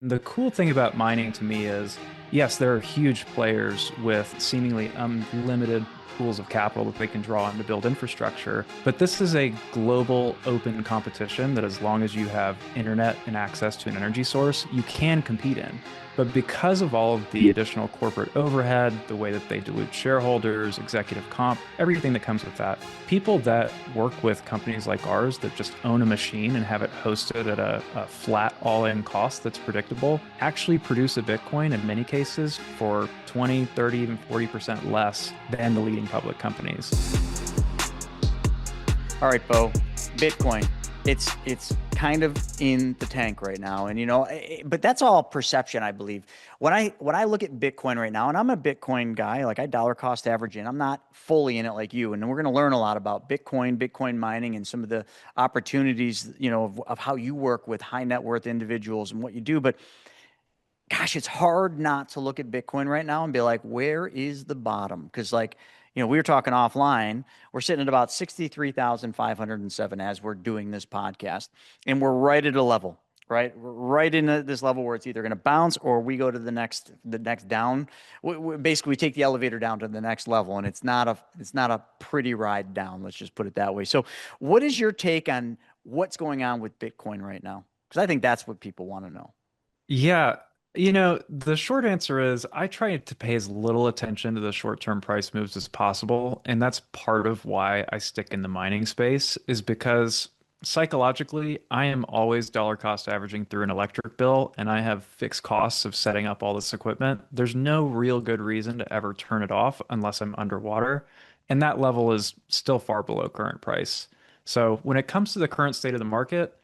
The cool thing about mining to me is, yes, there are huge players with seemingly unlimited pools of capital that they can draw on to build infrastructure. But this is a global open competition that as long as you have internet and access to an energy source, you can compete in. But because of all of the additional corporate overhead, the way that they dilute shareholders, executive comp, everything that comes with that, people that work with companies like ours that just own a machine and have it hosted at a flat all-in cost that's predictable actually produce a Bitcoin in many cases for 20, 30, even 40% less than the leading public companies. All right, Bo, Bitcoin. It's kind of in the tank right now, and but that's all perception, I believe. When I look at Bitcoin right now, and I'm a Bitcoin guy, like I dollar cost average in. I'm not fully in it like you, and we're going to learn a lot about Bitcoin, Bitcoin mining, and some of the opportunities, of how you work with high net worth individuals and what you do. But gosh, it's hard not to look at Bitcoin right now and be like, where is the bottom? Because, like, we were talking offline. We're sitting at about 63,507 as we're doing this podcast, and we're right at a level, right? We're right in this level where it's either going to bounce or we go to the next down. Basically, we take the elevator down to the next level, and it's not a pretty ride down. Let's just put it that way. So, what is your take on what's going on with Bitcoin right now? Because I think that's what people want to know. Yeah, the short answer is I try to pay as little attention to the short-term price moves as possible, and that's part of why I stick in the mining space is because psychologically, I am always dollar cost averaging through an electric bill, and I have fixed costs of setting up all this equipment. There's no real good reason to ever turn it off unless I'm underwater, and that level is still far below current price. So when it comes to the current state of the market,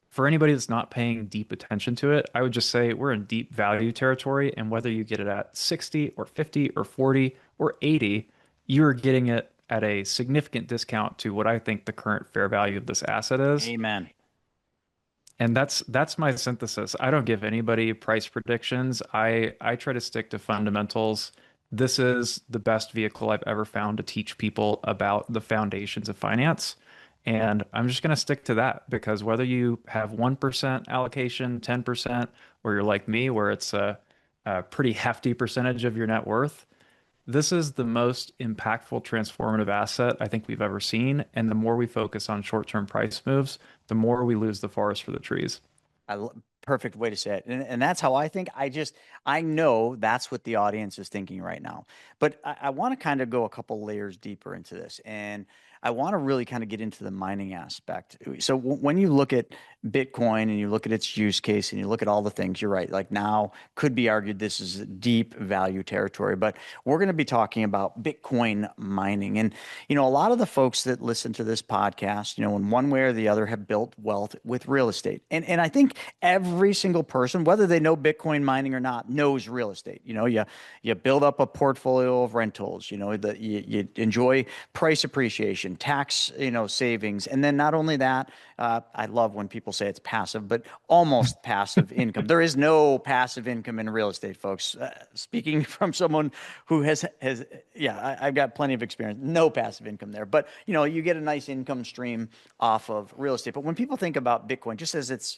for anybody that's not paying deep attention to it, I would just say we're in deep value territory. And whether you get it at 60 or 50 or 40 or 80, you're getting it at a significant discount to what I think the current fair value of this asset is. Amen. And that's my synthesis. I don't give anybody price predictions. I try to stick to fundamentals. This is the best vehicle I've ever found to teach people about the foundations of finance. And I'm just going to stick to that because whether you have 1% allocation, 10%, or you're like me, where it's a pretty hefty percentage of your net worth, this is the most impactful transformative asset I think we've ever seen. And the more we focus on short-term price moves, the more we lose the forest for the trees. Perfect way to say it. And that's how I think. I know that's what the audience is thinking right now. But I want to kind of go a couple layers deeper into this. And I want to really kind of get into the mining aspect. So when you look at Bitcoin and you look at its use case and you look at all the things, you're right. Like now could be argued this is deep value territory, but we're going to be talking about Bitcoin mining. And, a lot of the folks that listen to this podcast, in one way or the other have built wealth with real estate. And I think every single person, whether they know Bitcoin mining or not, knows real estate. You build up a portfolio of rentals, that you enjoy price appreciation, tax, savings. And then not only that, I love when people say it's passive, but almost passive income. There is no passive income in real estate, folks. Speaking from someone who yeah, I've got plenty of experience. No passive income there, but you get a nice income stream off of real estate. But when people think about Bitcoin, just as its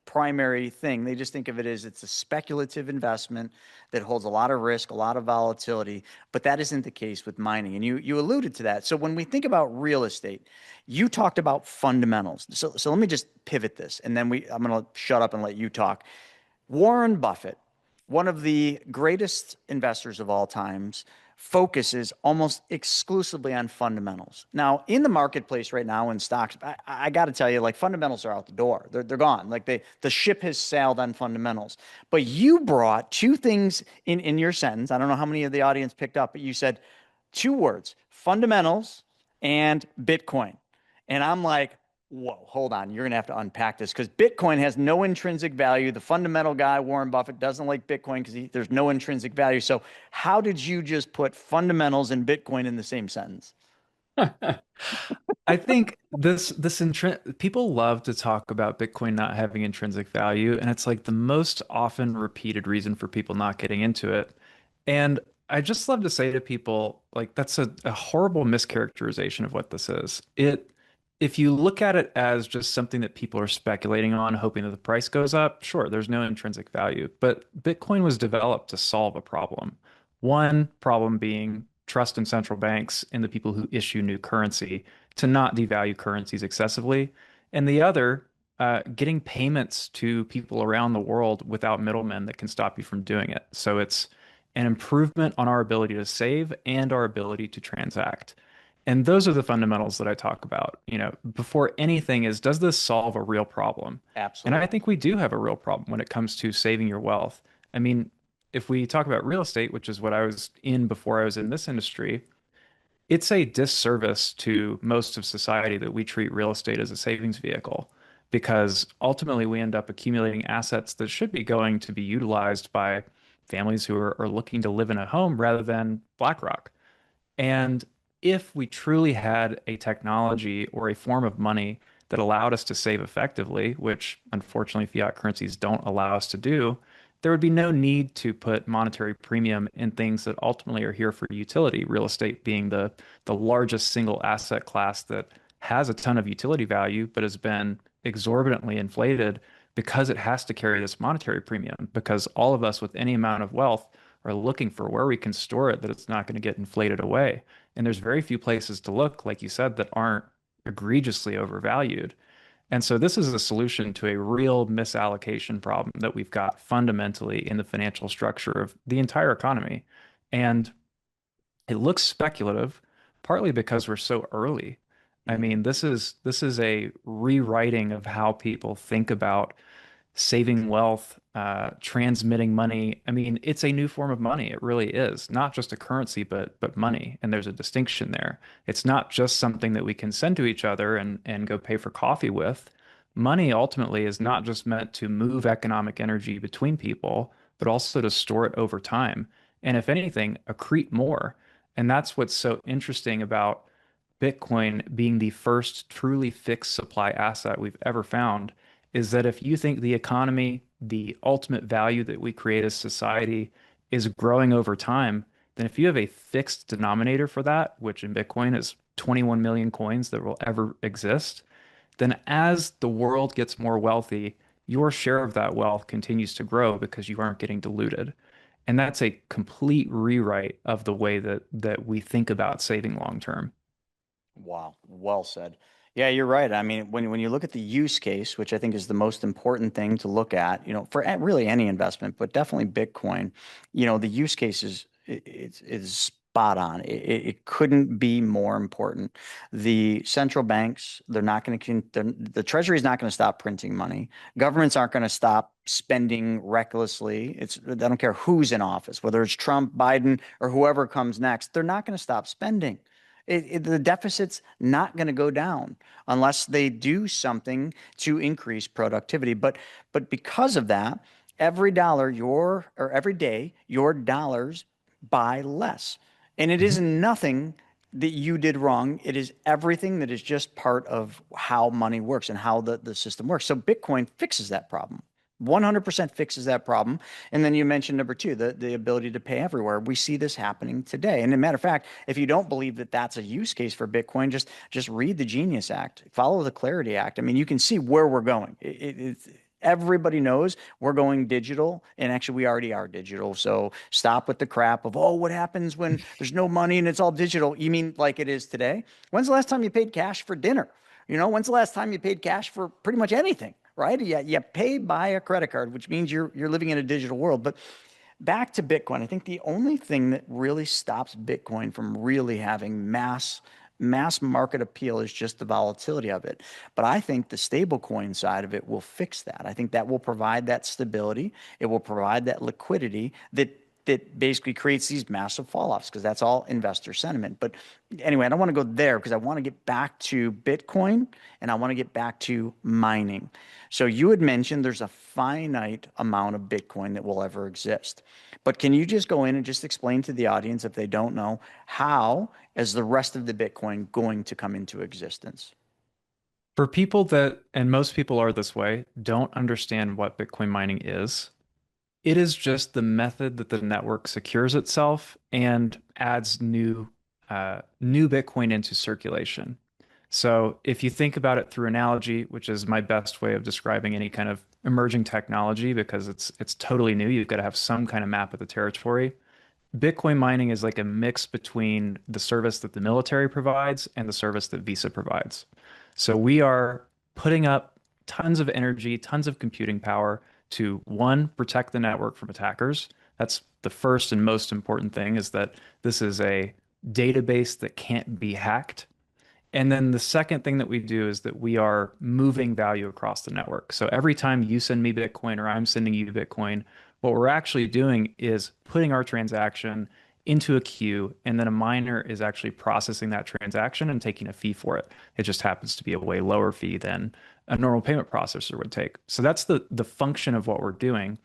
primary thing, they just think of it as it's a speculative investment that holds a lot of risk, a lot of volatility. But that isn't the case with mining, and you alluded to that. So when we think about real estate, you talked about fundamentals. So let me just pivot this, and then I'm going to shut up and let you talk. Warren Buffett, one of the greatest investors of all times, focuses almost exclusively on fundamentals. Now, in the marketplace right now in stocks, I got to tell you, like fundamentals are out the door. They're gone. Like the ship has sailed on fundamentals. But you brought two things in your sentence. I don't know how many of the audience picked up, but you said two words: fundamentals and Bitcoin. And I'm like, whoa, hold on. You're going to have to unpack this because Bitcoin has no intrinsic value. The fundamental guy, Warren Buffett, doesn't like Bitcoin because there's no intrinsic value. So, how did you just put fundamentals and Bitcoin in the same sentence? I think people love to talk about Bitcoin not having intrinsic value, and it's like the most often repeated reason for people not getting into it. And I just love to say to people, like, that's a horrible mischaracterization of what this is. If you look at it as just something that people are speculating on, hoping that the price goes up, sure, there's no intrinsic value. But Bitcoin was developed to solve a problem. One problem being trust in central banks and the people who issue new currency to not devalue currencies excessively. And the other, getting payments to people around the world without middlemen that can stop you from doing it. So it's an improvement on our ability to save and our ability to transact. And those are the fundamentals that I talk about. Before anything is, does this solve a real problem? And I Absolutely. think we do have a real problem when it comes to saving your wealth. I mean, if we talk about real estate, which is what I was in before I was in this industry, it's a disservice to most of society that we treat real estate as a savings vehicle because ultimately we end up accumulating assets that should be going to be utilized by families who are looking to live in a home rather than BlackRock. And if we truly had a technology or a form of money that allowed us to save effectively, which unfortunately fiat currencies don't allow us to do, there would be no need to put monetary premium in things that ultimately are here for utility, real estate being the largest single asset class that has a ton of utility value, but has been exorbitantly inflated because it has to carry this monetary premium, because all of us with any amount of wealth are looking for where we can store it that it's not going to get inflated away. And there's very few places to look, like you said, that aren't egregiously overvalued. And so this is a solution to a real misallocation problem that we've got fundamentally in the financial structure of the entire economy. And it looks speculative, partly because we're so early. I Hmm. mean, this is a rewriting of how people think about saving wealth, transmitting money. I mean, it's a new form of money. It really is. Not just a currency, but money. And there's a distinction there. It's not just something that we can send to each other and go pay for coffee with. Money ultimately is not just meant to move economic energy between people, but also to store it over time. And if anything, accrete more. And that's what's so interesting about Bitcoin being the first truly fixed supply asset we've ever found is that if you think the economy, the ultimate value that we create as society is growing over time, then if you have a fixed denominator for that, which in Bitcoin is 21 million coins that will ever exist, then as the world gets more wealthy, your share of that wealth continues to grow because you aren't getting diluted. And that's a complete rewrite of the way that we think about saving long term. Wow, well said. Yeah, you're right. I mean, when you look at the use case, which I think is the most important thing to look at, for really any investment, but definitely Bitcoin, the use case is spot on. It couldn't be more important. The central banks, they're not going to, the Treasury is not going to stop printing money. Governments aren't going to stop spending recklessly. I don't care who's in office, whether it's Trump, Biden, or whoever comes next, they're not going to stop spending. The deficit's not going to go down unless they do something to increase productivity. But because of that, every dollar or every day your dollars buy less, and it is Mhm. nothing that you did wrong. It is everything that is just part of how money works and how the system works. So Bitcoin fixes that problem. 100% fixes that problem. And then you mentioned number two, the ability to pay everywhere. We see this happening today. And as a matter of fact, if you don't believe that that's a use case for Bitcoin, just read the Genius Act, follow the Clarity Act. I mean, you can see where we're going. Everybody knows we're going digital, and actually we already are digital. So stop with the crap of, oh, what happens when there's no money and it's all digital? You mean like it is today? When's the last time you paid cash for dinner? When's the last time you paid cash for pretty much anything? Right? You pay by a credit card, which means you're living in a digital world. But back to Bitcoin, I think the only thing that really stops Bitcoin from really having mass market appeal is just the volatility of it. But I think the stablecoin side of it will fix that. I think that will provide that stability. It will provide that liquidity that basically creates these massive fall offs because that's all investor sentiment. But anyway, I don't want to go there because I want to get back to Bitcoin and I want to get back to mining. So you had mentioned there's a finite amount of Bitcoin that will ever exist. But can you just go in and just explain to the audience, if they don't know, how is the rest of the Bitcoin going to come into existence? For people that, and most people are this way, don't understand what Bitcoin mining is, it is just the method that the network secures itself and adds new Bitcoin into circulation. So if you think about it through analogy, which is my best way of describing any kind of emerging technology because it's totally new, you've got to have some kind of map of the territory. Bitcoin mining is like a mix between the service that the military provides and the service that Visa provides. So we are putting up tons of energy, tons of computing power to one, protect the network from attackers. That's the first and most important thing is that this is a database that can't be hacked. And then the second thing that we do is that we are moving value across the network. So every time you send me Bitcoin or I'm sending you Bitcoin, what we're actually doing is putting our transaction into a queue, and then a miner is actually processing that transaction and taking a fee for it. It just happens to be a way lower fee than a normal payment processor would take. So that's the function of what we're doing.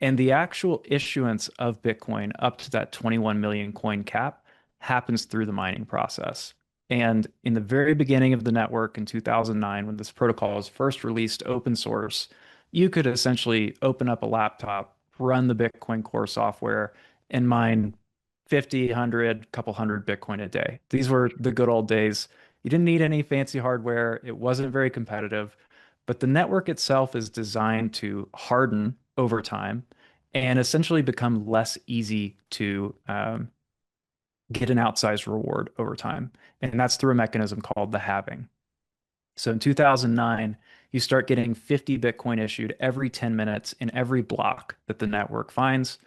And the actual issuance of Bitcoin up to that 21 million coin cap happens through the mining process. And in the very beginning of the network in 2009, when this protocol was first released open source, you could essentially open up a laptop, run the Bitcoin Core software, and mine 50, 100, couple hundred Bitcoin a day. These were the good old days. You didn't need any fancy hardware. It wasn't very competitive, but the network itself is designed to harden over time and essentially become less easy to get an outsized reward over time. And that's through a mechanism called the halving. So in 2009, you start getting 50 Bitcoin issued every 10 minutes in every block that the network finds.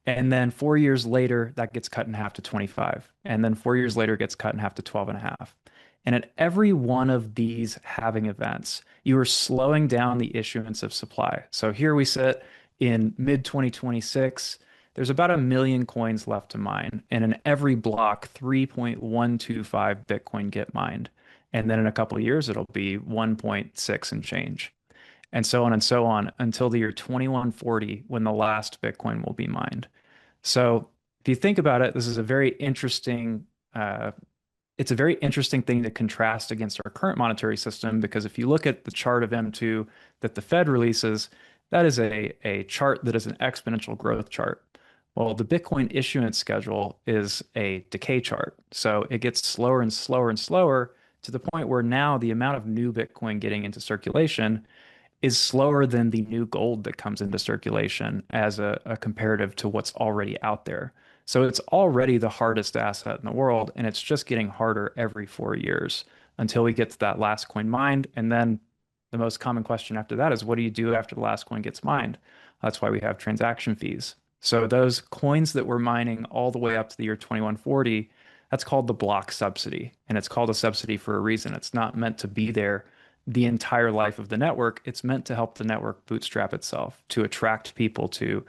And then 4 years later, that gets cut in half to 25. And then 4 years later, it gets cut in half to 12 and a half. And at every one of these halving events, you are slowing down the issuance of supply. So here we sit in mid 2026. There's about a million coins left to mine. And in every block, 3.125 Bitcoin get mined. And then in a couple of years, it'll be 1.6 and change, and so on until the year 2140 when the last Bitcoin will be mined. So if you think about it, this is a very interesting it's a very interesting thing to contrast against our current monetary system because if you look at the chart of M2 that the Fed releases, that is a chart that is an exponential growth chart. Well, the Bitcoin issuance schedule is a decay chart. So it gets slower and slower and slower to the point where now the amount of new Bitcoin getting into circulation is slower than the new gold that comes into circulation as a comparative to what's already out there. So it's already the hardest asset in the world, and it's just getting harder every 4 years until we get to that last coin mined. And then the most common question after that is, what do you do after the last coin gets mined? That's why we have transaction fees. So those coins that we're mining all the way up to the year 2140, that's called the block subsidy. And it's called a subsidy for a reason. It's not meant to be there the entire life of the network. It's meant to help the network bootstrap itself, to attract people to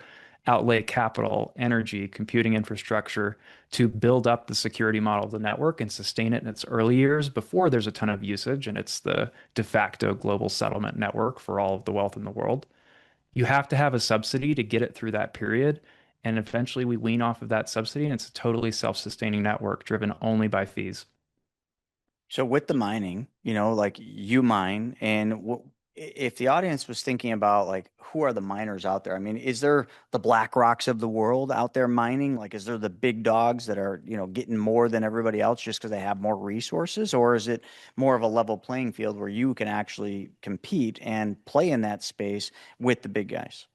outlay capital, energy, computing infrastructure to build up the security model of the network and sustain it in its early years before there's a ton of usage and it's the de facto global settlement network for all of the wealth in the world. You have to have a subsidy to get it through that period. And eventually we wean off of that subsidy and it's a totally self-sustaining network driven only by fees. So with the mining, like you mine, and if the audience was thinking about like who are the miners out there? I mean, is there the Black Rocks of the world out there mining? Like, is there the big dogs that are, getting more than everybody else just because they have more resources? Or is it more of a level playing field where you can actually compete and play in that space with the big guys?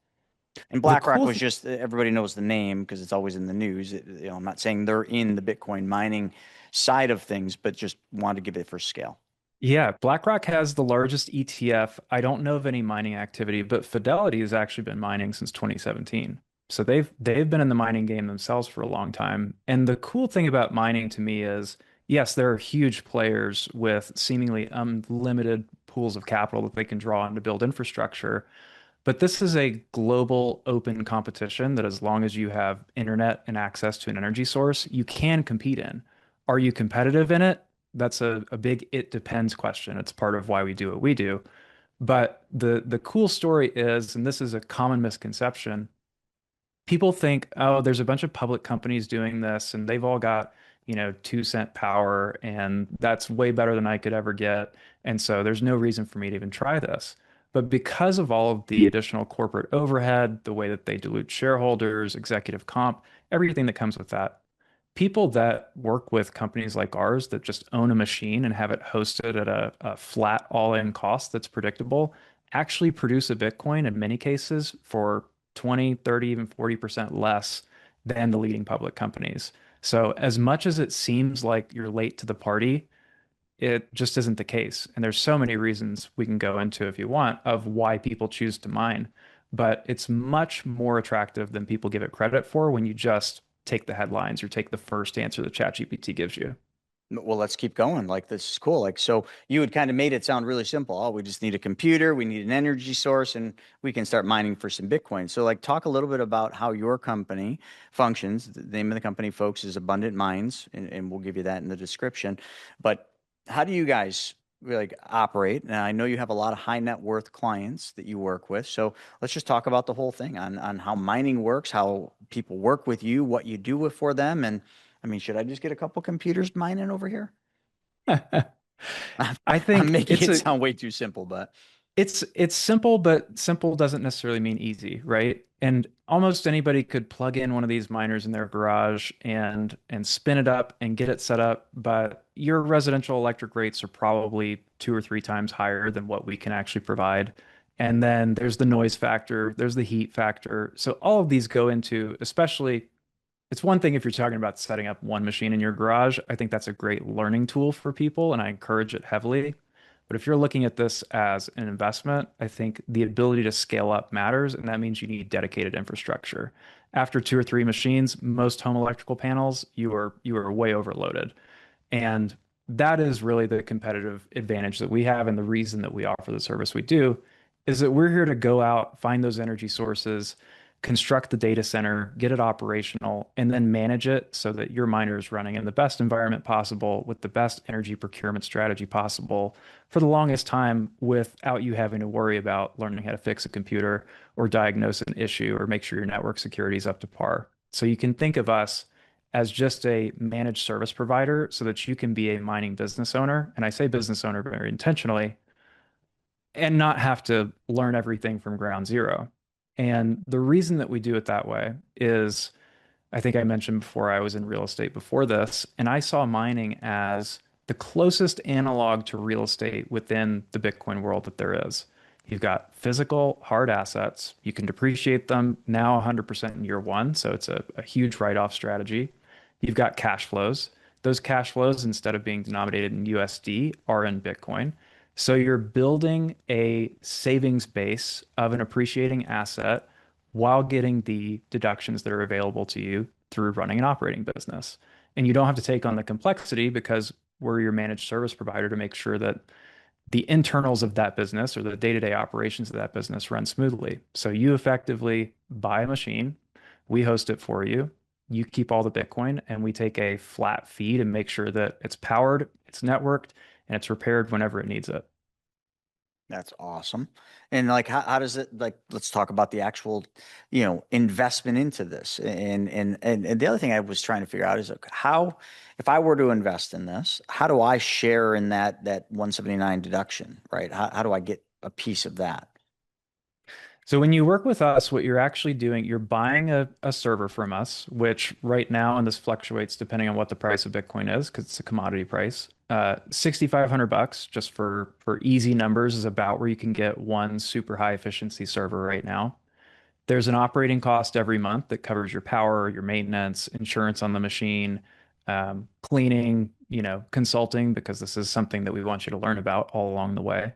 And The BlackRock cool was th just everybody knows the name because it's always in the news. I'm not saying they're in the Bitcoin mining side of things, but just wanted to give it for scale. Yeah, BlackRock has the largest ETF. I don't know of any mining activity, but Fidelity has actually been mining since 2017. So they've been in the mining game themselves for a long time. And the cool thing about mining to me is, yes, there are huge players with seemingly unlimited pools of capital that they can draw on to build infrastructure. But this is a global open competition that as long as you have internet and access to an energy source, you can compete in. Are you competitive in it? That's a big it depends question. It's part of why we do what we do. But the cool story is, and this is a common misconception, people think, oh, there's a bunch of public companies doing this and they've all got, 2 cent power and that's way better than I could ever get. And so there's no reason for me to even try this. But because of all of the additional corporate overhead, the way that they dilute shareholders, executive comp, everything that comes with that, people that work with companies like ours that just own a machine and have it hosted at a flat all-in cost that's predictable actually produce a Bitcoin in many cases for 20, 30, even 40% less than the leading public companies. So as much as it seems like you're late to the party, it just isn't the case. And there's so many reasons we can go into if you want of why people choose to mine. But it's much more attractive than people give it credit for when you just take the headlines or take the first answer that ChatGPT gives you. Well, let's keep going. Like, this is cool. Like, so you had kind of made it sound really simple. Oh, we just need a computer, we need an energy source, and we can start mining for some Bitcoin. So, like, talk a little bit about how your company functions. The name of the company, folks, is Abundant Minds, and we'll give you that in the description. But how do you guys like operate? And I know you have a lot of high net worth clients that you work with. So let's just talk about the whole thing on how mining works, how people work with you, what you do with for them, and I mean, should I just get a couple computers mining over here? I'm, I I'm think making it's it a sound way too simple, but it's simple, but simple doesn't necessarily mean easy, right? And almost anybody could plug in one of these miners in their garage and spin it up and get it set up, but your residential electric rates are probably 2 or 3 times higher than what we can actually provide. And then there's the noise factor, there's the heat factor. So all of these go into, especially it's one thing if you're talking about setting up one machine in your garage. I think that's a great learning tool for people, and I encourage it heavily. But if you're looking at this as an investment, I think the ability to scale up matters, and that means you need dedicated infrastructure. After 2 or 3 machines, most home electrical panels, you are way overloaded. And that is really the competitive advantage that we have, and the reason that we offer the service we do is that we're here to go out, find those energy sources, construct the data center, get it operational, and then manage it so that your miner is running in the best environment possible with the best energy procurement strategy possible for the longest time without you having to worry about learning how to fix a computer or diagnose an issue or make sure your network security is up to par. So you can think of us as just a managed service provider so that you can be a mining business owner. And I say business owner very intentionally and not have to learn everything from ground zero. And the reason that we do it that way is I think I mentioned before I was in real estate before this, and I saw mining as the closest analog to real estate within the Bitcoin world that there is. You've got physical hard assets. You can depreciate them now 100% in year one. So it's a huge write-off strategy. You've got cash flows. Those cash flows, instead of being denominated in USD, are in Bitcoin. So you're building a savings base of an appreciating asset while getting the deductions that are available to you through running an operating business. And you don't have to take on the complexity because we're your managed service provider to make sure that the internals of that business or the day-to-day operations of that business run smoothly. So you effectively buy a machine, we host it for you, you keep all the Bitcoin, and we take a flat fee to make sure that it's powered, it's networked, and it's repaired whenever it needs it. that's awesome. And like, how does it, like, let's talk about the actual, investment into this. And the other thing I was trying to figure out is like, how, if I were to invest in this, how do I share in that 179 deduction, right? How do I get a piece of that? So when you work with us, what you're actually doing, you're buying a server from us, which right now, and this fluctuates depending on what the price of Bitcoin is, because it's a commodity price. 6,500 bucks just for easy numbers is about where you can get one super high efficiency server right now. There's an operating cost every month that covers your power, your maintenance, insurance on the machine, cleaning, consulting, because this is something that we want you to learn about all along the way.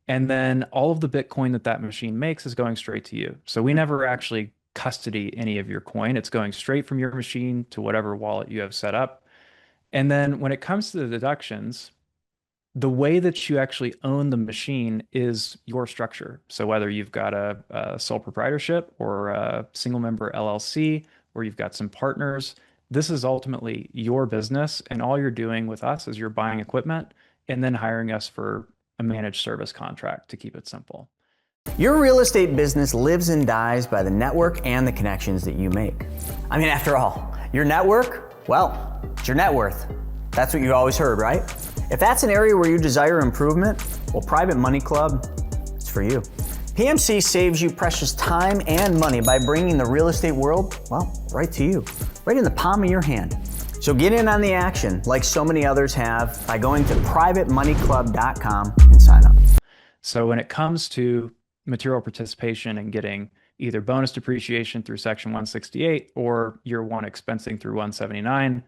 And then all of the Bitcoin that that machine makes is going straight to you. So we never actually custody any of your coin. It's going straight from your machine to whatever wallet you have set up. And then when it comes to the deductions, the way that you actually own the machine is your structure. So whether you've got a sole proprietorship or a single member LLC, or you've got some partners, this is ultimately your business. And all you're doing with us is you're buying equipment and then hiring us for a managed service contract to keep it simple. Your real estate business lives and dies by the network and the connections that you make. I mean, after all, your network, well, it's your net worth. That's what you always heard, right? If that's an area where you desire improvement, well, Private Money Club, it's for you. PMC saves you precious time and money by bringing the real estate world, well, right to you, right in the palm of your hand. So get in on the action like so many others have by going to privatemoneyclub.com and sign up. So when it comes to material participation and getting either bonus depreciation through Section 168 or year one expensing through 179,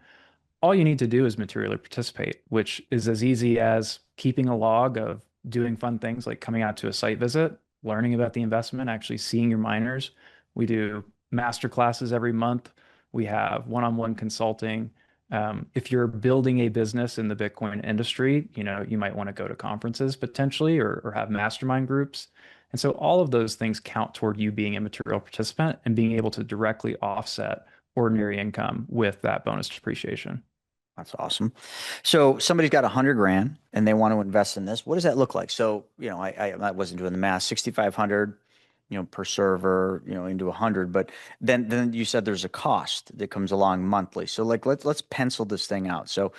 all you need to do is materially participate, which is as easy as keeping a log of doing fun things like coming out to a site visit, learning about the investment, actually seeing your miners. We do master classes every month. We have one-on-one consulting. If you're building a business in the Bitcoin industry, you might want to go to conferences potentially or have mastermind groups. And so all of those things count toward you being a material participant and being able to directly offset ordinary income with that bonus depreciation. That's awesome. So somebody's got 100 grand and they want to invest in this. What does that look like? So, I wasn't doing the math, 6,500, per server, into 100, but then you said there's a cost that comes along monthly. So like, let's pencil this thing out. So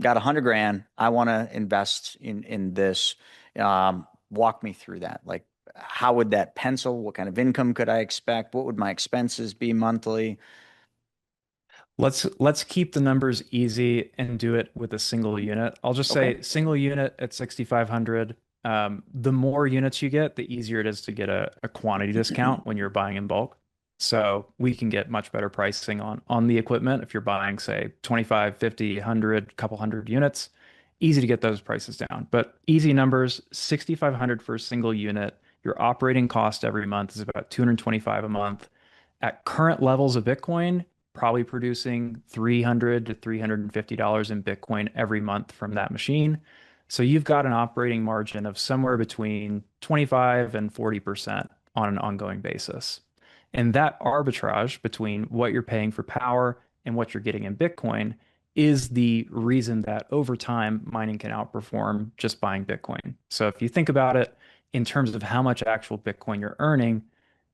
got 100 grand. I want to invest in this. Walk me through that. Like, how would that pencil? What kind of income could I expect? What would my expenses be monthly? Let's keep the numbers easy and do it with a single unit. I'll just Okay. say single unit at 6,500. The more units you get, the easier it is to get a quantity discount when you're buying in bulk. So we can get much better pricing on the equipment if you're buying, say, 25, 50, 100, couple hundred units. Easy to get those prices down. But easy numbers, 6,500 for a single unit. Your operating cost every month is about 225 a month. At current levels of Bitcoin, probably producing $300 to $350 in Bitcoin every month from that machine. So you've got an operating margin of somewhere between 25 and 40% on an ongoing basis. And that arbitrage between what you're paying for power and what you're getting in Bitcoin is the reason that over time mining can outperform just buying Bitcoin. So if you think about it in terms of how much actual Bitcoin you're earning,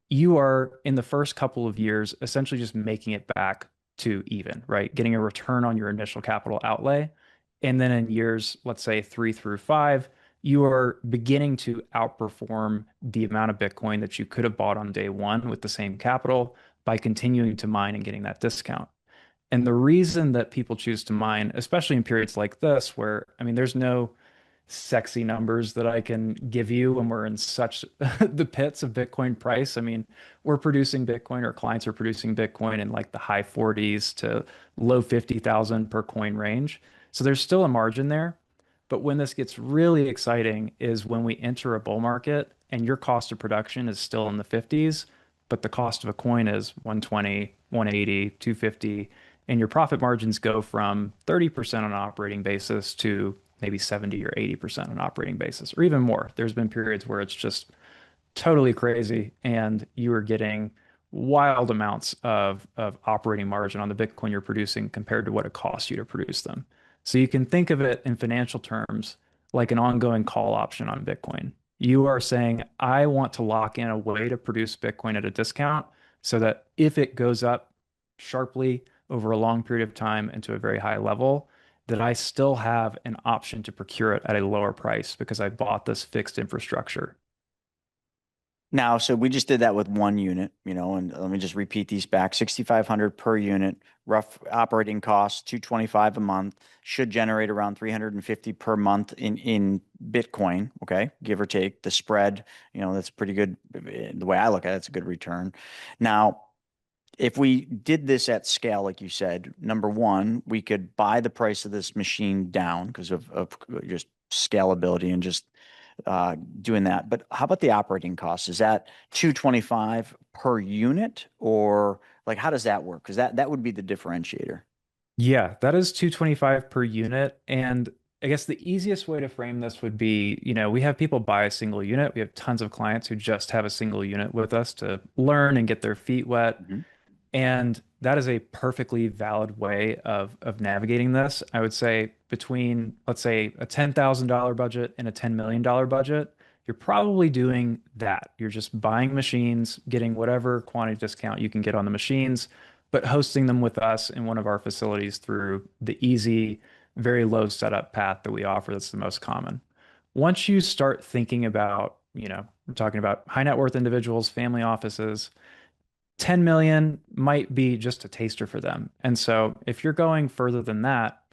you are in the first couple of years essentially just making it back to even, right? Getting a return on your initial capital outlay. And then in years, let's say 3 through 5, you are beginning to outperform the amount of Bitcoin that you could have bought on day one with the same capital by continuing to mine and getting that discount. And the reason that people choose to mine, especially in periods like this, where, I mean, there's no sexy numbers that I can give you when we're in such the pits of Bitcoin price. I mean, we're producing Bitcoin, our clients are producing Bitcoin in like the high 40s to low 50,000 per coin range. So there's still a margin there. But when this gets really exciting is when we enter a bull market and your cost of production is still in the 50s, but the cost of a coin is 120, 180, 250, and your profit margins go from 30% on an operating basis to maybe 70 or 80% on an operating basis, or even more. There's been periods where it's just totally crazy and you are getting wild amounts of operating margin on the Bitcoin you're producing compared to what it costs you to produce them. So you can think of it in financial terms like an ongoing call option on Bitcoin. You are saying, I want to lock in a way to produce Bitcoin at a discount so that if it goes up sharply over a long period of time into a very high level, that I still have an option to procure it at a lower price because I bought this fixed infrastructure. Now, so we just did that with one unit, and let me just repeat these back. 6,500 per unit, rough operating costs, 225 a month, should generate around 350 per month in Bitcoin, okay? Give or take. The spread, that's pretty good. The way I look at it, it's a good return. Now, if we did this at scale, like you said, number one, we could buy the price of this machine down because of just scalability and just doing that. But how about the operating costs? Is that 225 per unit, or like how does that work? Because that would be the differentiator. Yeah, that is 225 per unit. And I guess the easiest way to frame this would be, we have people buy a single unit. We have tons of clients who just have a single unit with us to learn and get their feet wet. Mhm. And that is a perfectly valid way of navigating this. I would say between, let's say, a $10,000 budget and a $10 million budget, you're probably doing that. You're just buying machines, getting whatever quantity discount you can get on the machines, but hosting them with us in one of our facilities through the easy, very low setup path that we offer that's the most common. Once you start thinking about, we're talking about high net worth individuals, family offices, 10 million might be just a taster for them. And so if you're going further than that,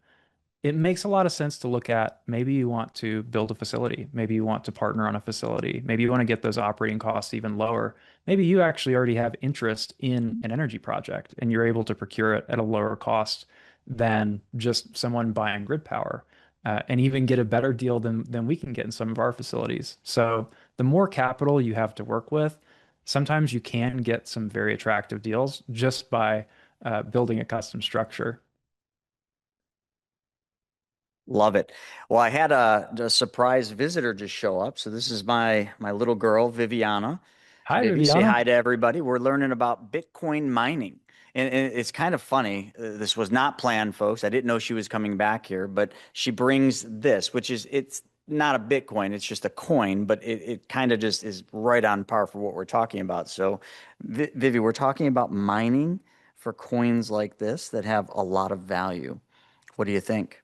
it makes a lot of sense to look at maybe you want to build a facility. Maybe you want to partner on a facility. Maybe you want to get those operating costs even lower. Maybe you actually already have interest in an energy project and you're able to procure it at a lower cost than just someone buying grid power, and even get a better deal than we can get in some of our facilities. So the more capital you have to work with, sometimes you can get some very attractive deals just by building a custom structure. Love it. Well, I had a surprise visitor just show up. So this is my little girl, Viviana. Hi, Vivi, say Viviana. hi to everybody. We're learning about Bitcoin mining. And it's kind of funny. This was not planned, folks. I didn't know she was coming back here, but she brings this, which is it's not a Bitcoin, it's just a coin, but it kind of just is right on par for what we're talking about. So, Vivi, we're talking about mining for coins like this that have a lot of value. What do you think?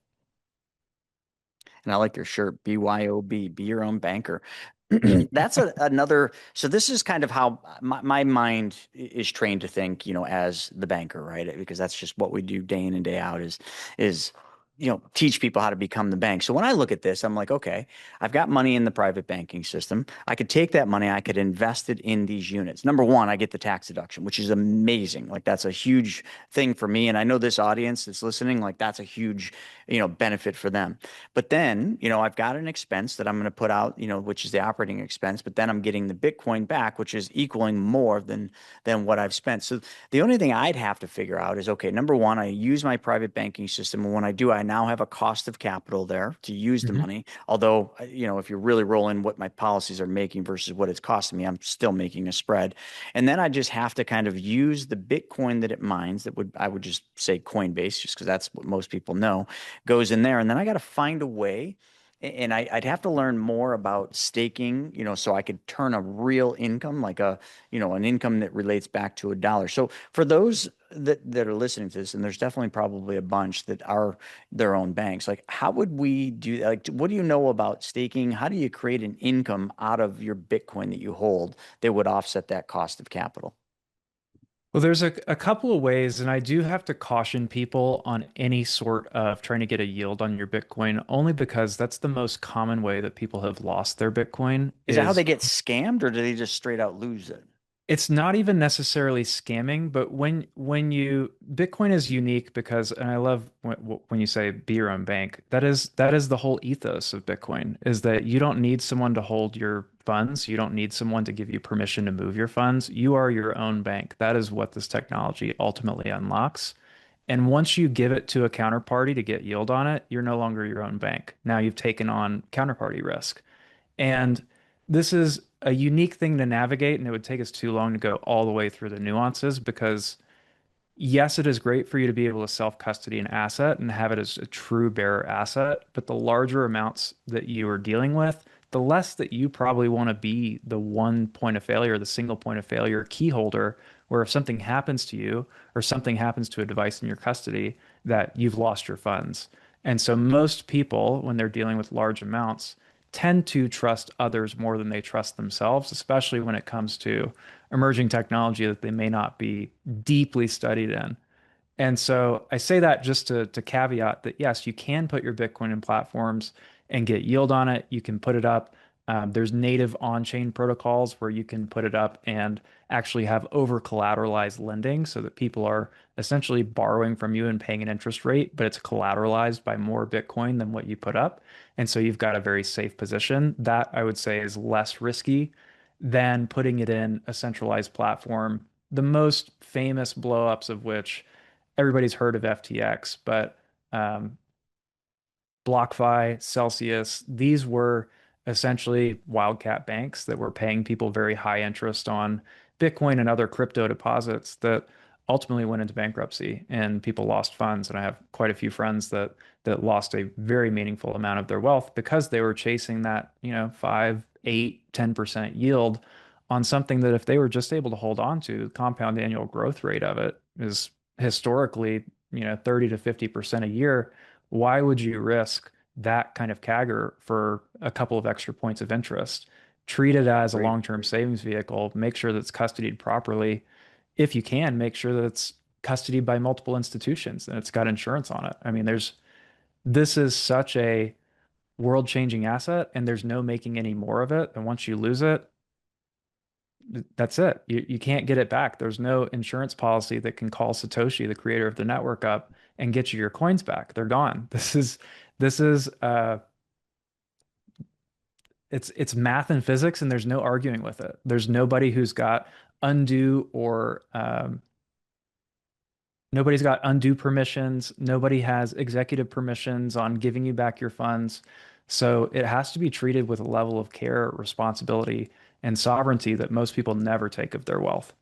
And I like your shirt, BYOB, be your own banker. That's another. So this is kind of how my mind is trained to think, as the banker, right? Because that's just what we do day in and day out is teach people how to become the bank. So when I look at this, I'm like, okay, I've got money in the private banking system. I could take that money, I could invest it in these units. Number one, I get the tax deduction, which is amazing. Like that's a huge thing for me. And I know this audience that's listening, like that's a huge, benefit for them. But then, I've got an expense that I'm going to put out, which is the operating expense, but then I'm getting the Bitcoin back, which is equaling more than what I've spent. So the only thing I'd have to figure out is, okay, number one, I use my private banking system. And when I do, I now have a cost of capital there to use the Mhm. money. Although, if you really roll in what my policies are making versus what it's costing me, I'm still making a spread. And then I just have to kind of use the Bitcoin that it mines I would just say Coinbase, just because that's what most people know, goes in there. And then I got to find a way. And I'd have to learn more about staking, so I could turn a real income, like an income that relates back to a dollar. So for those that are listening to this, and there's definitely probably a bunch that are their own banks, like how would we do that? Like, what do you know about staking? How do you create an income out of your Bitcoin that you hold that would offset that cost of capital? Well, there's a couple of ways, and I do have to caution people on any sort of trying to get a yield on your Bitcoin, only because that's the most common way that people have lost their Bitcoin Is that how they is get scammed, or do they just straight out lose it? it's not even necessarily scamming, but when you Bitcoin is unique because, and I love when you say be your own bank, that is the whole ethos of Bitcoin is that you don't need someone to hold your funds, you don't need someone to give you permission to move your funds. You are your own bank. That is what this technology ultimately unlocks. And once you give it to a counterparty to get yield on it, you're no longer your own bank. Now you've taken on counterparty risk. And this is a unique thing to navigate, and it would take us too long to go all the way through the nuances because yes, it is great for you to be able to self-custody an asset and have it as a true bearer asset, but the larger amounts that you are dealing with, the less that you probably want to be the one point of failure, the single point of failure key holder, where if something happens to you or something happens to a device in your custody, that you've lost your funds. And so most people, when they're dealing with large amounts, tend to trust others more than they trust themselves, especially when it comes to emerging technology that they may not be deeply studied in. And so I say that just to caveat that yes, you can put your Bitcoin in platforms and get yield on it. You can put it up. There's native on-chain protocols where you can put it up and actually have over-collateralized lending so that people are essentially borrowing from you and paying an interest rate, but it's collateralized by more Bitcoin than what you put up. And so you've got a very safe position. That I would say is less risky than putting it in a centralized platform. The most famous blowups of which everybody's heard of FTX, but um, BlockFi, Celsius, these were essentially wildcat banks that were paying people very high interest on Bitcoin and other crypto deposits that ultimately went into bankruptcy and people lost funds. And I have quite a few friends that lost a very meaningful amount of their wealth because they were chasing that, 5, 8, 10% yield on something that if they were just able to hold on to, the compound annual growth rate of it is historically, 30 to 50% a year. Why would you risk that kind of CAGR for a couple of extra points of interest? Treat it as a Great. long-term savings vehicle, make sure that it's custodied properly, if you can, make sure that it's custodied by multiple institutions and it's got insurance on it. I mean, this is such a world-changing asset, and there's no making any more of it. And once you lose it, that's it. You can't get it back. There's no insurance policy that can call Satoshi, the creator of the network, up and get you your coins back. They're gone. This is it's math and physics, and there's no arguing with it. There's nobody who's got undue or nobody's got undue permissions. Nobody has executive permissions on giving you back your funds. So it has to be treated with a level of care, responsibility, and sovereignty that most people never take of their wealth.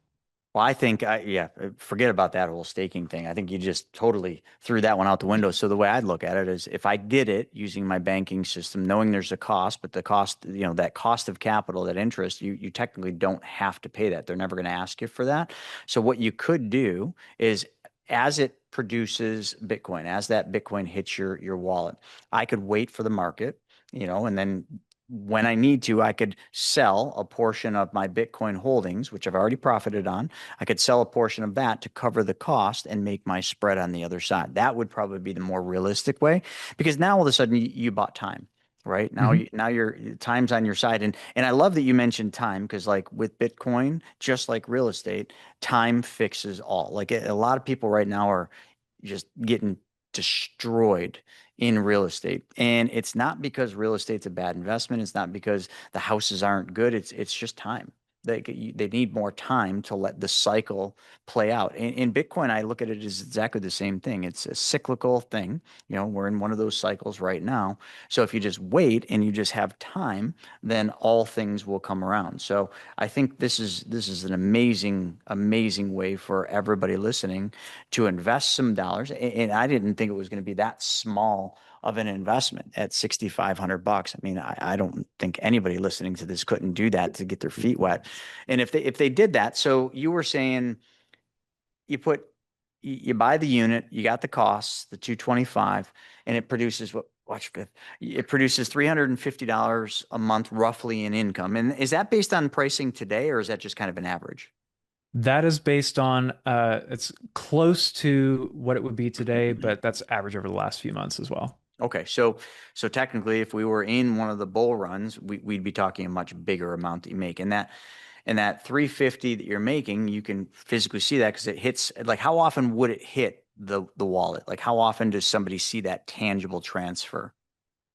Well, I think, yeah, forget about that whole staking thing. I think you just totally threw that one out the window. So the way I'd look at it is if I did it using my banking system, knowing there's a cost, but the cost, that cost of capital, that interest, you technically don't have to pay that. They're never going to ask you for that. So what you could do is as it produces Bitcoin, as that Bitcoin hits your wallet, I could wait for the market, and then when I need to, I could sell a portion of my Bitcoin holdings, which I've already profited on. I could sell a portion of that to cover the cost and make my spread on the other side. That would probably be the more realistic way because now all of a sudden you bought time, right? Now Mhm. now your time's on your side. And I love that you mentioned time because like with Bitcoin, just like real estate, time fixes all. Like a lot of people right now are just getting destroyed in real estate. And it's not because real estate's a bad investment. It's not because the houses aren't good. It's just time. They need more time to let the cycle play out. In Bitcoin, I look at it as exactly the same thing. It's a cyclical thing. We're in one of those cycles right now. So if you just wait and you just have time, then all things will come around. So I think this is an amazing way for everybody listening to invest some dollars. And I didn't think it was going to be that small of an investment at 6,500 bucks. I mean, I don't think anybody listening to this couldn't do that to get their feet wet. And if they did that, so you were saying you put you buy the unit, you got the costs, the 225, and it produces what watch fifth. It produces $350 a month roughly in income. And is that based on pricing today, or is that just kind of an average? That is based on it's close to what it would be today, but that's average over the last few months as well. Okay, so technically, if we were in one of the bull runs, we'd be talking a much bigger amount that you make, and that 350 that you're making, you can physically see that because it hits. Like, how often would it hit the wallet? Like, how often does somebody see that tangible transfer?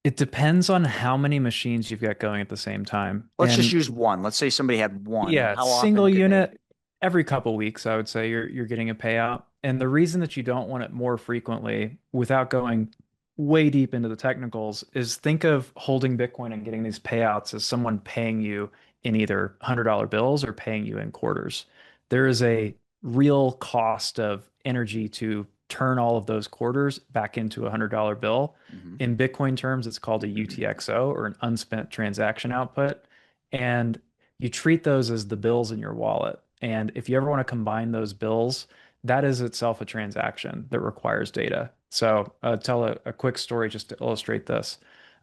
It depends on how many machines you've got going at the same time. Let's just And use one. Let's say somebody had one. yeah, How often single could they? unit every couple weeks, I would say you're getting a payout. And the reason that you don't want it more frequently without going way deep into the technicals is think of holding Bitcoin and getting these payouts as someone paying you in either $100 bills or paying you in quarters. There is a real cost of energy to turn all of those quarters back into a $100 bill. Hmm. In Bitcoin terms, it's called a UTXO or an unspent transaction output. And you treat those as the bills in your wallet. And if you ever want to combine those bills, that is itself a transaction that requires data. So tell a quick story just to illustrate this.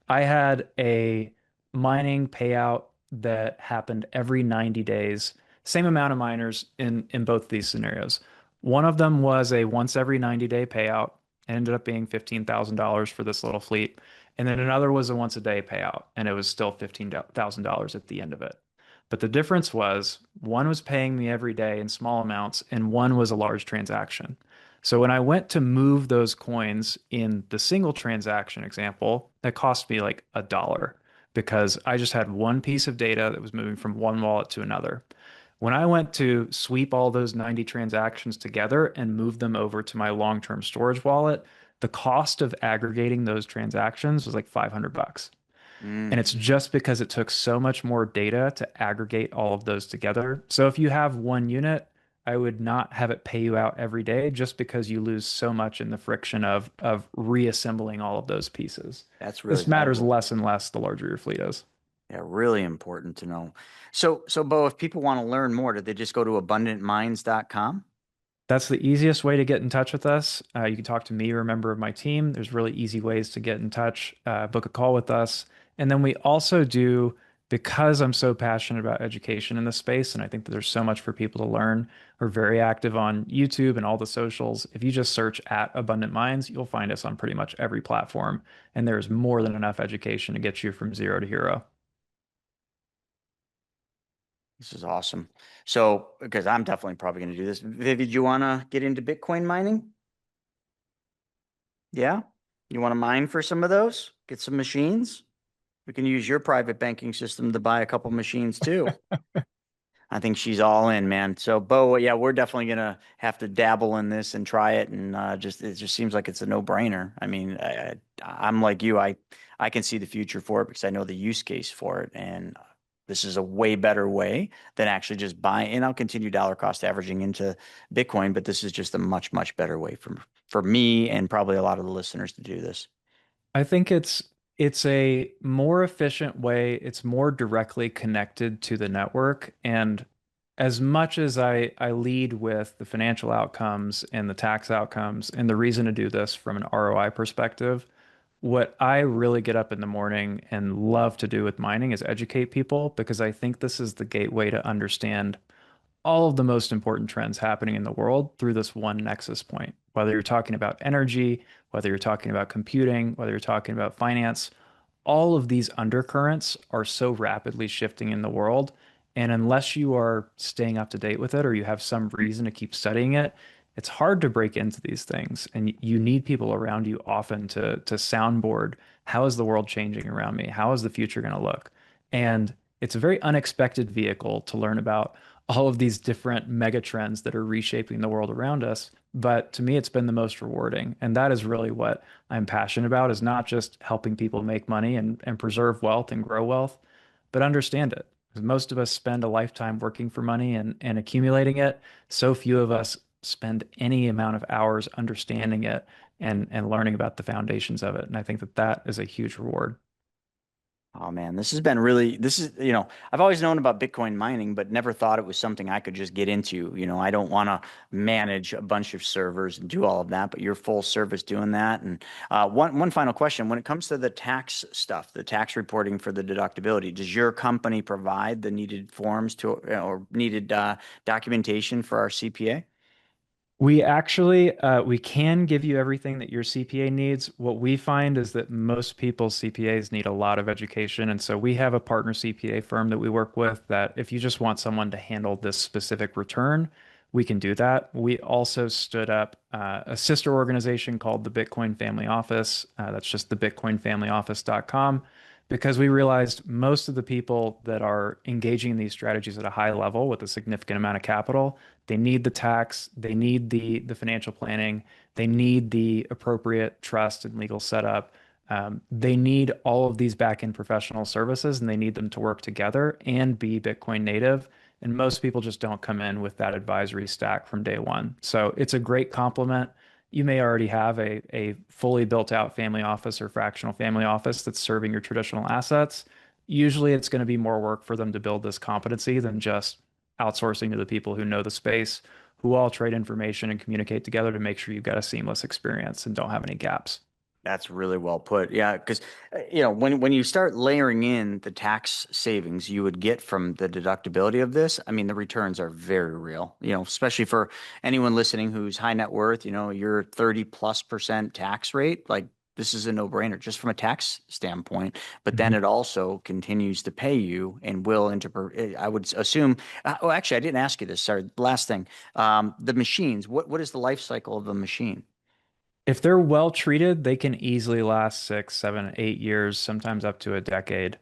I had a mining payout that happened every 90 days, same amount of miners in both these scenarios. One of them was a once every 90-day payout. It ended up being $15,000 for this little fleet. And then another was a once a day payout, and it was still $15,000 at the end of it. But the difference was one was paying me every day in small amounts, and one was a large transaction. So when I went to move those coins in the single transaction example, that cost me like $1 because I just had one piece of data that was moving from one wallet to another. When I went to sweep all those 90 transactions together and move them over to my long-term storage wallet, the cost of aggregating those transactions was like 500 bucks. And Mm. it's just because it took so much more data to aggregate all of those together. So if you have one unit, I would not have it pay you out every day just because you lose so much in the friction of reassembling all of those pieces. That's really This matters valuable. less and less the larger your fleet is. Yeah, really important to know. So Bo, if people want to learn more, did they just go to abundantminds.com? That's the easiest way to get in touch with us. You can talk to me or a member of my team. There's really easy ways to get in touch, book a call with us. And then we also do because I'm so passionate about education in this space, and I think that there's so much for people to learn. We're very active on YouTube and all the socials. If you just search at Abundant Minds, you'll find us on pretty much every platform, and there's more than enough education to get you from zero to hero. This is awesome. So, because I'm definitely probably going to do this. Viv, did you want to get into Bitcoin mining? Yeah? You want to mine for some of those? Get some machines? We can use your private banking system to buy a couple machines too. I think she's all in, man. So, Bo, yeah, we're definitely gonna have to dabble in this and try it, and just it just seems like it's a no-brainer. I mean, I'm like you, I can see the future for it because I know the use case for it, and this is a way better way than actually just buying. And I'll continue dollar cost averaging into Bitcoin, but this is just a much, much better way for me and probably a lot of the listeners to do this. I think it's a more efficient way. It's more directly connected to the network. And as much as I lead with the financial outcomes and the tax outcomes and the reason to do this from an ROI perspective, what I really get up in the morning and love to do with mining is educate people because I think this is the gateway to understand all of the most important trends happening in the world through this one nexus point. Whether you're talking about energy, whether you're talking about computing, whether you're talking about finance, all of these undercurrents are so rapidly shifting in the world. And unless you are staying up to date with it or you have some reason to keep studying it, it's hard to break into these things. And you need people around you often to soundboard how is the world changing around me? How is the future going to look? And it's a very unexpected vehicle to learn about all of these different mega trends that are reshaping the world around us. But to me, it's been the most rewarding. And that is really what I'm passionate about is not just helping people make money and preserve wealth and grow wealth, but understand it. Because most of us spend a lifetime working for money and accumulating it. So few of us spend any amount of hours understanding it and learning about the foundations of it. And I think that that is a huge reward. Oh man, this has been really, this is, I've always known about Bitcoin mining, but never thought it was something I could just get into. I don't want to manage a bunch of servers and do all of that, but you're full service doing that. And one final question, when it comes to the tax stuff, the tax reporting for the deductibility, does your company provide the needed forms to or needed documentation for our CPA? We actually we can give you everything that your CPA needs. What we find is that most people's CPAs need a lot of education, and so we have a partner CPA firm that we work with that if you just want someone to handle this specific return, we can do that. We also stood up a sister organization called the Bitcoin Family Office. That's just the bitcoinfamilyoffice.com because we realized most of the people that are engaging in these strategies at a high level with a significant amount of capital they need the tax, they need the financial planning, they need the appropriate trust and legal setup. They need all of these back-end professional services and they need them to work together and be Bitcoin native. And most people just don't come in with that advisory stack from day one. So it's a great complement. You may already have a fully built out family office or fractional family office that's serving your traditional assets. Usually it's going to be more work for them to build this competency than just outsourcing to the people who know the space, who all trade information and communicate together to make sure you've got a seamless experience and don't have any gaps. That's really well put. Yeah, because when you start layering in the tax savings you would get from the deductibility of this, I mean the returns are very real. Especially for anyone listening who's high net worth, your 30+% tax rate, like this is a no-brainer just from a tax standpoint. But then Mhm. it also continues to pay you and will into, I would assume. Oh, actually, I didn't ask you this. Sorry. Last thing, the machines. What is the life cycle of a machine? If they're well treated, they can easily last 6, 7, 8 years, sometimes up to a decade.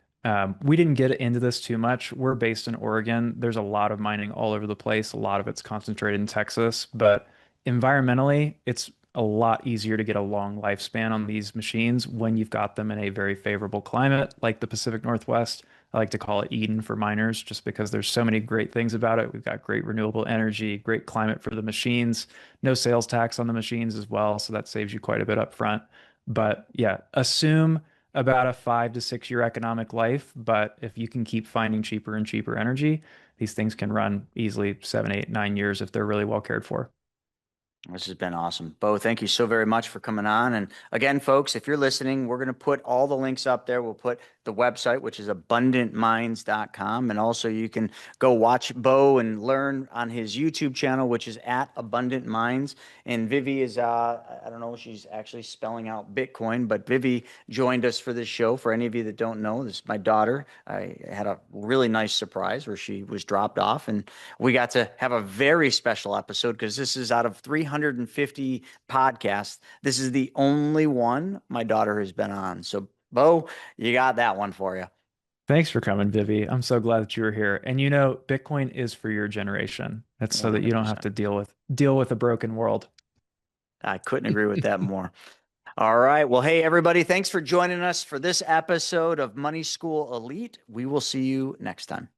We didn't get into this too much. We're based in Oregon. There's a lot of mining all over the place. A lot of it's concentrated in Texas, but environmentally, it's a lot easier to get a long lifespan on these machines when you've got them in a very favorable climate, like the Pacific Northwest. I like to call it Eden for miners, just because there's so many great things about it. We've got great renewable energy, great climate for the machines no sales tax on the machines as well, so that saves you quite a bit up front. But yeah, assume about a 5 to 6 year economic life. But if you can keep finding cheaper and cheaper energy, these things can run easily 7, 8, 9 years if they're really well cared for. This has been awesome. Bo, thank you so very much for coming on. And again, folks, if you're listening, we're going to put all the links up there. We'll put the website, which is abundantminds.com. And also you can go watch Bo and learn on his YouTube channel, which is at Abundant Minds. And Vivi is, I don't know, she's actually spelling out Bitcoin, but Vivi joined us for this show. For any of you that don't know, this is my daughter. I had a really nice surprise where she was dropped off, and we got to have a very special episode because this is out of 350 podcasts. This is the only one my daughter has been on. So, Bo, you got that one for you. Thanks for coming, Vivi. I'm so glad that you were here. And you know, Bitcoin is for your generation. That's so that you don't have 100%. to deal with a broken world. I couldn't agree with that more. All right. Well, hey, everybody, thanks for joining us for this episode of Money School Elite. We will see you next time.